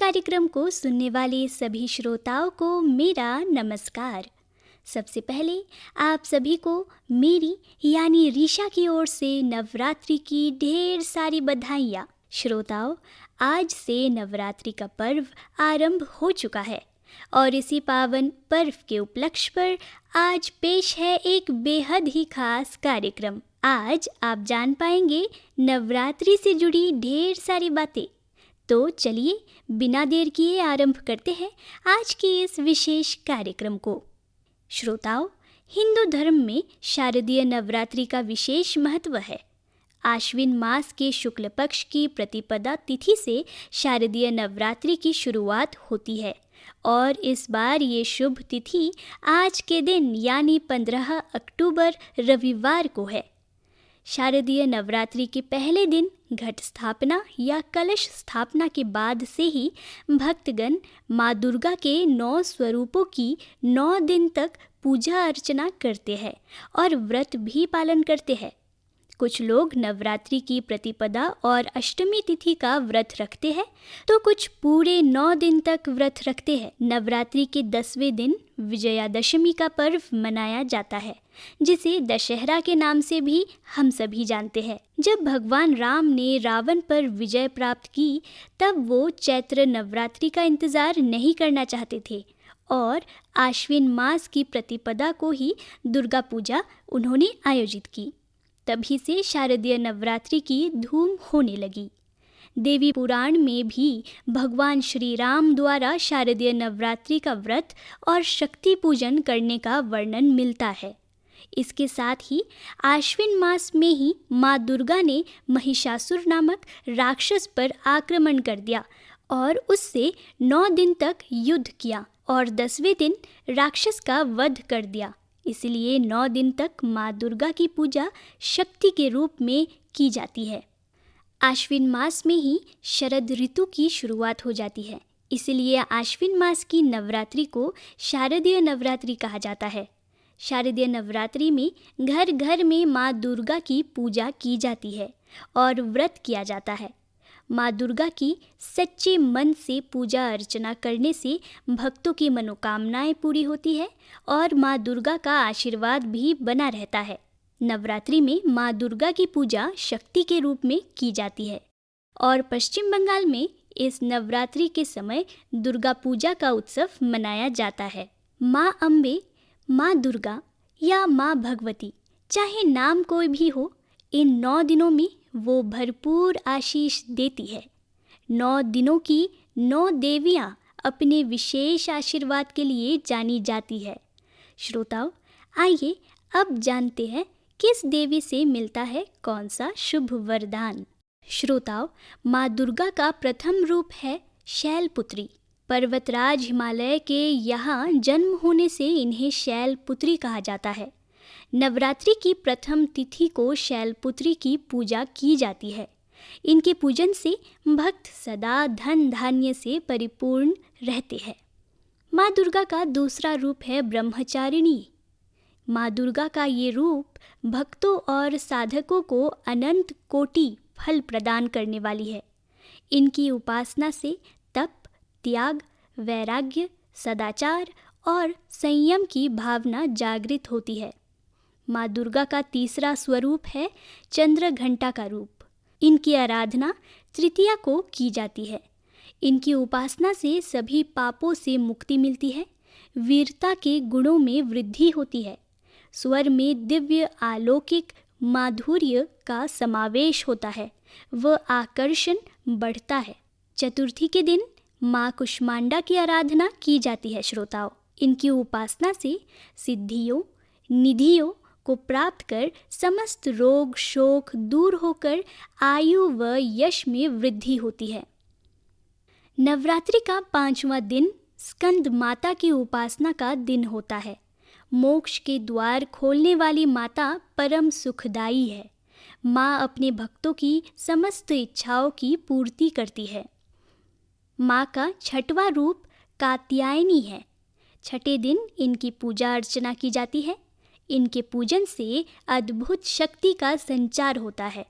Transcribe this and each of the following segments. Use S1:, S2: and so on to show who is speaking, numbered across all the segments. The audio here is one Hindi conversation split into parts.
S1: कार्यक्रम को सुनने वाले सभी श्रोताओं को मेरा नमस्कार। सबसे पहले आप सभी को मेरी यानी रीशा की ओर से नवरात्रि की ढेर सारी बधाइयाँ। श्रोताओं, आज से नवरात्रि का पर्व आरंभ हो चुका है और इसी पावन पर्व के उपलक्ष्य पर आज पेश है एक बेहद ही खास कार्यक्रम। आज आप जान पाएंगे नवरात्रि से जुड़ी ढेर सारी बातें। तो चलिए बिना देर किए आरंभ करते हैं आज के इस विशेष कार्यक्रम को। श्रोताओं, हिंदू धर्म में शारदीय नवरात्रि का विशेष महत्व है। आश्विन मास के शुक्ल पक्ष की प्रतिपदा तिथि से शारदीय नवरात्रि की शुरुआत होती है और इस बार ये शुभ तिथि आज के दिन यानी 15 अक्टूबर रविवार को है। शारदीय नवरात्रि के पहले दिन घट स्थापना या कलश स्थापना के बाद से ही भक्तगण माँ दुर्गा के 9 स्वरूपों की 9 दिन तक पूजा अर्चना करते हैं और व्रत भी पालन करते हैं। कुछ लोग नवरात्रि की प्रतिपदा और अष्टमी तिथि का व्रत रखते हैं तो कुछ पूरे 9 दिन तक व्रत रखते हैं। नवरात्रि के 10वें दिन विजयादशमी का पर्व मनाया जाता है, जिसे दशहरा के नाम से भी हम सभी जानते हैं। जब भगवान राम ने रावण पर विजय प्राप्त की, तब वो चैत्र नवरात्रि का इंतजार नहीं करना चाहते थे और आश्विन मास की प्रतिपदा को ही दुर्गा पूजा उन्होंने आयोजित की। तभी से शारदीय नवरात्रि की धूम होने लगी। देवी पुराण में भी भगवान श्री राम द्वारा शारदीय नवरात्रि का व्रत और शक्ति पूजन करने का वर्णन मिलता है। इसके साथ ही आश्विन मास में ही माँ दुर्गा ने महिषासुर नामक राक्षस पर आक्रमण कर दिया और उससे 9 दिन तक युद्ध किया और 10वें दिन राक्षस का वध कर दिया। इसलिए 9 दिन तक माँ दुर्गा की पूजा शक्ति के रूप में की जाती है। आश्विन मास में ही शरद ऋतु की शुरुआत हो जाती है, इसलिए आश्विन मास की नवरात्रि को शारदीय नवरात्रि कहा जाता है। शारदीय नवरात्रि में घर घर में माँ दुर्गा की पूजा की जाती है और व्रत किया जाता है। माँ दुर्गा की सच्चे मन से पूजा अर्चना करने से भक्तों की मनोकामनाएं पूरी होती है और माँ दुर्गा का आशीर्वाद भी बना रहता है। नवरात्रि में माँ दुर्गा की पूजा शक्ति के रूप में की जाती है और पश्चिम बंगाल में इस नवरात्रि के समय दुर्गा पूजा का उत्सव मनाया जाता है। माँ अम्बे, माँ दुर्गा या माँ भगवती, चाहे नाम कोई भी हो, इन 9 दिनों में वो भरपूर आशीष देती है। 9 दिनों की 9 देवियाँ अपने विशेष आशीर्वाद के लिए जानी जाती है। श्रोताओं, आइए अब जानते हैं किस देवी से मिलता है कौन सा शुभ वरदान। श्रोताओं, माँ दुर्गा का प्रथम रूप है शैलपुत्री। पर्वतराज हिमालय के यहाँ जन्म होने से इन्हें शैलपुत्री कहा जाता है। नवरात्रि की प्रथम तिथि को शैलपुत्री की पूजा की जाती है। इनके पूजन से भक्त सदा धन धान्य से परिपूर्ण रहते हैं। माँ दुर्गा का दूसरा रूप है ब्रह्मचारिणी। माँ दुर्गा का ये रूप भक्तों और साधकों को अनंत कोटि फल प्रदान करने वाली है। इनकी उपासना से तप, त्याग, वैराग्य, सदाचार और संयम की भावना जागृत होती है। माँ दुर्गा का तीसरा स्वरूप है चंद्र घंटा का रूप। इनकी आराधना तृतीया को की जाती है। इनकी उपासना से सभी पापों से मुक्ति मिलती है। वीरता के गुणों में वृद्धि होती है। स्वर में दिव्य अलौकिक माधुर्य का समावेश होता है। वह आकर्षण बढ़ता है। चतुर्थी के दिन माँ कुष्मांडा की आराधना की जाती है। श्रोताओं, इनकी उपासना से सिद्धियों, निधियों को प्राप्त कर समस्त रोग शोक दूर होकर आयु व यश में वृद्धि होती है। नवरात्रि का 5वां दिन स्कंद माता की उपासना का दिन होता है। मोक्ष के द्वार खोलने वाली माता परम सुखदायी है। माँ अपने भक्तों की समस्त इच्छाओं की पूर्ति करती है। माँ का 6वां रूप कात्यायनी है। 6ठे दिन इनकी पूजा अर्चना की जाती है। इनके पूजन से अद्भुत शक्ति का संचार होता है।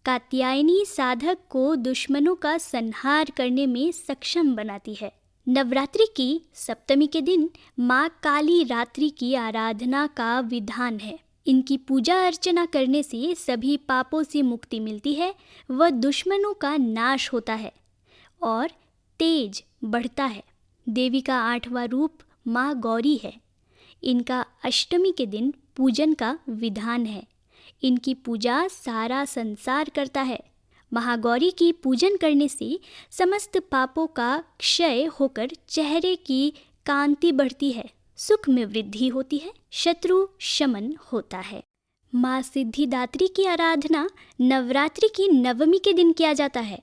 S1: कात्यायनी साधक को दुश्मनों का संहार करने में सक्षम बनाती है। नवरात्रि की सप्तमी के दिन माँ काली रात्रि की आराधना का विधान है। इनकी पूजा अर्चना करने से सभी पापों से मुक्ति मिलती है व दुश्मनों का नाश होता है और तेज बढ़ता है। देवी का 8वां रूप माँ गौरी है। इनका अष्टमी के दिन पूजन का विधान है। इनकी पूजा सारा संसार करता है। महागौरी की पूजन करने से समस्त पापों का क्षय होकर चेहरे की कांति बढ़ती है, सुख में वृद्धि होती है, शत्रु शमन होता है। माँ सिद्धिदात्री की आराधना नवरात्रि की नवमी के दिन किया जाता है।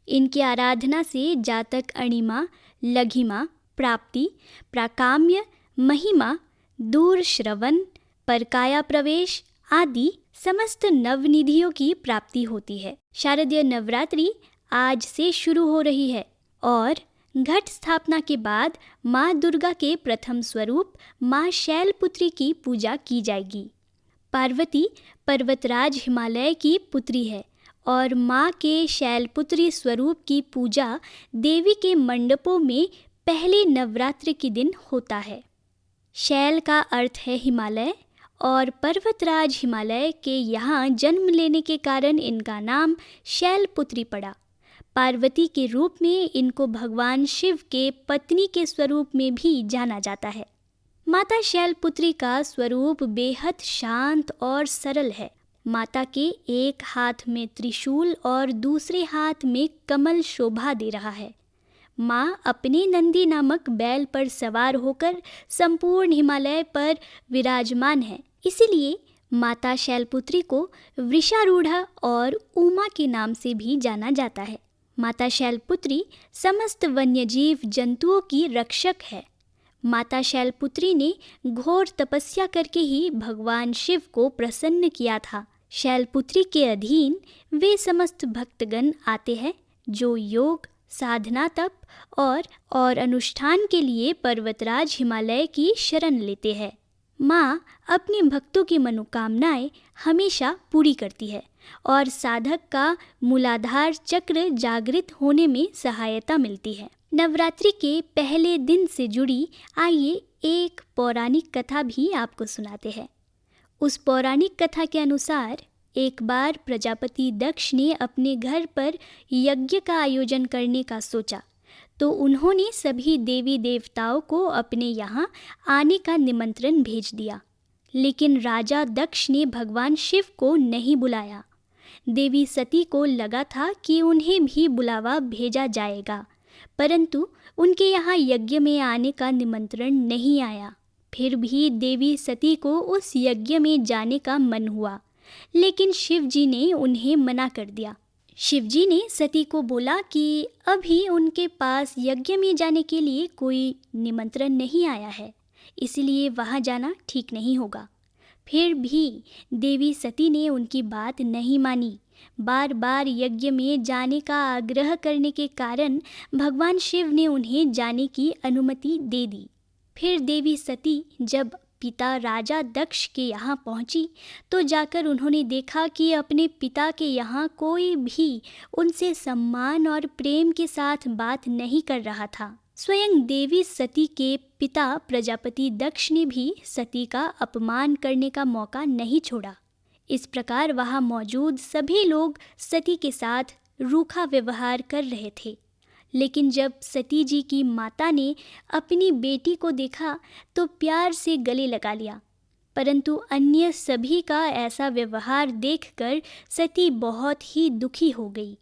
S1: इनकी आराधना से जातक अणिमा, लघिमा, प्राप्ति, प्राकाम्य, महिमा, दूर श्रवण, परकाया प्रवेश आदि समस्त नवनिधियों की प्राप्ति होती है। शारदीय नवरात्रि आज से शुरू हो रही है और घट स्थापना के बाद माँ दुर्गा के प्रथम स्वरूप माँ शैलपुत्री की पूजा की जाएगी। पार्वती पर्वतराज हिमालय की पुत्री है और माँ के शैलपुत्री स्वरूप की पूजा देवी के मंडपों में पहले नवरात्रि के दिन होता है। शैल का अर्थ है हिमालय और पर्वतराज हिमालय के यहाँ जन्म लेने के कारण इनका नाम शैलपुत्री पड़ा। पार्वती के रूप में इनको भगवान शिव के पत्नी के स्वरूप में भी जाना जाता है। माता शैलपुत्री का स्वरूप बेहद शांत और सरल है। माता के एक हाथ में त्रिशूल और दूसरे हाथ में कमल शोभा दे रहा है। माँ अपने नंदी नामक बैल पर सवार होकर संपूर्ण हिमालय पर विराजमान है। इसीलिए माता शैलपुत्री को वृषारूढ़ा और उमा के नाम से भी जाना जाता है। माता शैलपुत्री समस्त वन्यजीव जंतुओं की रक्षक है। माता शैलपुत्री ने घोर तपस्या करके ही भगवान शिव को प्रसन्न किया था। शैलपुत्री के अधीन वे समस्त भक्तगण आते हैं जो योग, साधना, तप और अनुष्ठान के लिए पर्वतराज हिमालय की शरण लेते हैं। माँ अपने भक्तों की मनोकामनाएं हमेशा पूरी करती है और साधक का मूलाधार चक्र जागृत होने में सहायता मिलती है। नवरात्रि के पहले दिन से जुड़ी आइए एक पौराणिक कथा भी आपको सुनाते हैं। उस पौराणिक कथा के अनुसार एक बार प्रजापति दक्ष ने अपने घर पर यज्ञ का आयोजन करने का सोचा तो उन्होंने सभी देवी देवताओं को अपने यहाँ आने का निमंत्रण भेज दिया। लेकिन राजा दक्ष ने भगवान शिव को नहीं बुलाया। देवी सती को लगा था कि उन्हें भी बुलावा भेजा जाएगा, परंतु उनके यहाँ यज्ञ में आने का निमंत्रण नहीं आया। फिर भी देवी सती को उस यज्ञ में जाने का मन हुआ, लेकिन शिव जी ने उन्हें मना कर दिया। शिव जी ने सती को बोला कि अभी उनके पास यज्ञ में जाने के लिए कोई निमंत्रण नहीं आया है, इसलिए वहाँ जाना ठीक नहीं होगा। फिर भी देवी सती ने उनकी बात नहीं मानी। बार बार यज्ञ में जाने का आग्रह करने के कारण भगवान शिव ने उन्हें जाने की अनुमति दे दी। फिर देवी सती जब पिता राजा दक्ष के यहाँ पहुँची तो जाकर उन्होंने देखा कि अपने पिता के यहाँ कोई भी उनसे सम्मान और प्रेम के साथ बात नहीं कर रहा था। स्वयं देवी सती के पिता प्रजापति दक्ष ने भी सती का अपमान करने का मौका नहीं छोड़ा। इस प्रकार वहाँ मौजूद सभी लोग सती के साथ रूखा व्यवहार कर रहे थे। लेकिन जब सती जी की माता ने अपनी बेटी को देखा तो प्यार से गले लगा लिया, परंतु अन्य सभी का ऐसा व्यवहार देखकर सती बहुत ही दुखी हो गई।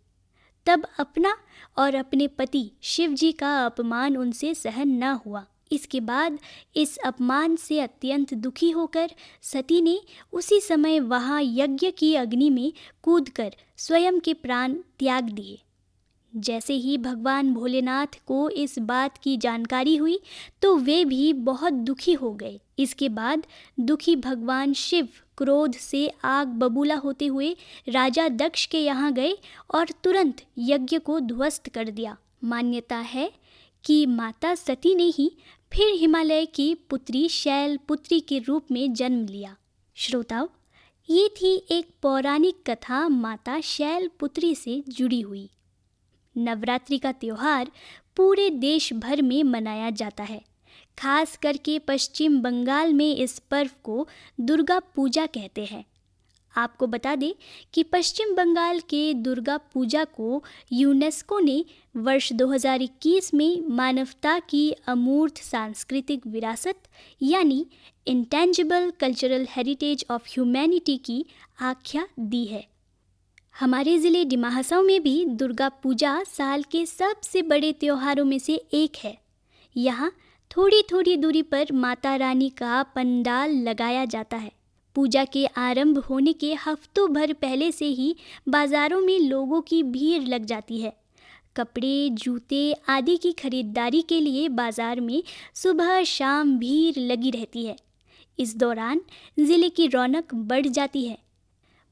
S1: तब अपना और अपने पति शिव जी का अपमान उनसे सहन न हुआ। इसके बाद इस अपमान से अत्यंत दुखी होकर सती ने उसी समय वहाँ यज्ञ की अग्नि में कूदकर स्वयं के प्राण त्याग दिए। जैसे ही भगवान भोलेनाथ को इस बात की जानकारी हुई तो वे भी बहुत दुखी हो गए। इसके बाद दुखी भगवान शिव क्रोध से आग बबूला होते हुए राजा दक्ष के यहाँ गए और तुरंत यज्ञ को ध्वस्त कर दिया। मान्यता है कि माता सती ने ही फिर हिमालय की पुत्री शैलपुत्री के रूप में जन्म लिया। श्रोताओं, ये थी एक पौराणिक कथा माता शैलपुत्री से जुड़ी हुई। नवरात्रि का त्योहार पूरे देश भर में मनाया जाता है। खास करके पश्चिम बंगाल में इस पर्व को दुर्गा पूजा कहते हैं। आपको बता दें कि पश्चिम बंगाल के दुर्गा पूजा को यूनेस्को ने वर्ष 2021 में मानवता की अमूर्त सांस्कृतिक विरासत यानी intangible cultural heritage of humanity की आख्या दी है। हमारे ज़िले डिमा हसाओ में भी दुर्गा पूजा साल के सबसे बड़े त्योहारों में से एक है। यहाँ थोड़ी थोड़ी दूरी पर माता रानी का पंडाल लगाया जाता है। पूजा के आरंभ होने के हफ्तों भर पहले से ही बाज़ारों में लोगों की भीड़ लग जाती है। कपड़े, जूते आदि की खरीदारी के लिए बाज़ार में सुबह शाम भीड़ लगी रहती है। इस दौरान ज़िले की रौनक बढ़ जाती है।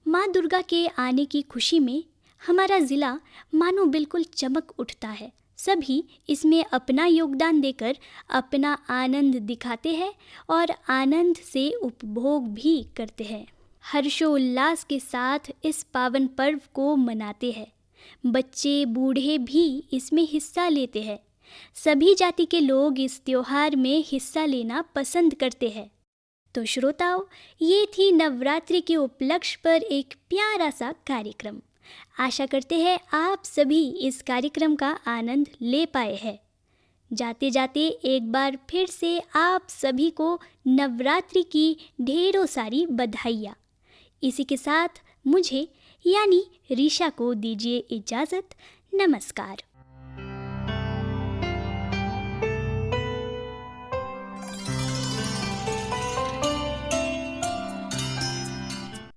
S1: माँ दुर्गा के आने की खुशी में हमारा ज़िला मानो बिल्कुल चमक उठता है। सभी इसमें अपना योगदान देकर अपना आनंद दिखाते हैं और आनंद से उपभोग भी करते हैं। हर्षोल्लास के साथ इस पावन पर्व को मनाते हैं। बच्चे बूढ़े भी इसमें हिस्सा लेते हैं। सभी जाति के लोग इस त्योहार में हिस्सा लेना पसंद करते हैं। तो श्रोताओं, ये थी नवरात्रि के उपलक्ष्य पर एक प्यारा सा कार्यक्रम। आशा करते हैं आप सभी इस कार्यक्रम का आनंद ले पाए हैं। जाते जाते एक बार फिर से आप सभी को नवरात्रि की ढेरों सारी बधाइयाँ। इसी के साथ मुझे यानी रीशा को दीजिए इजाज़त। नमस्कार।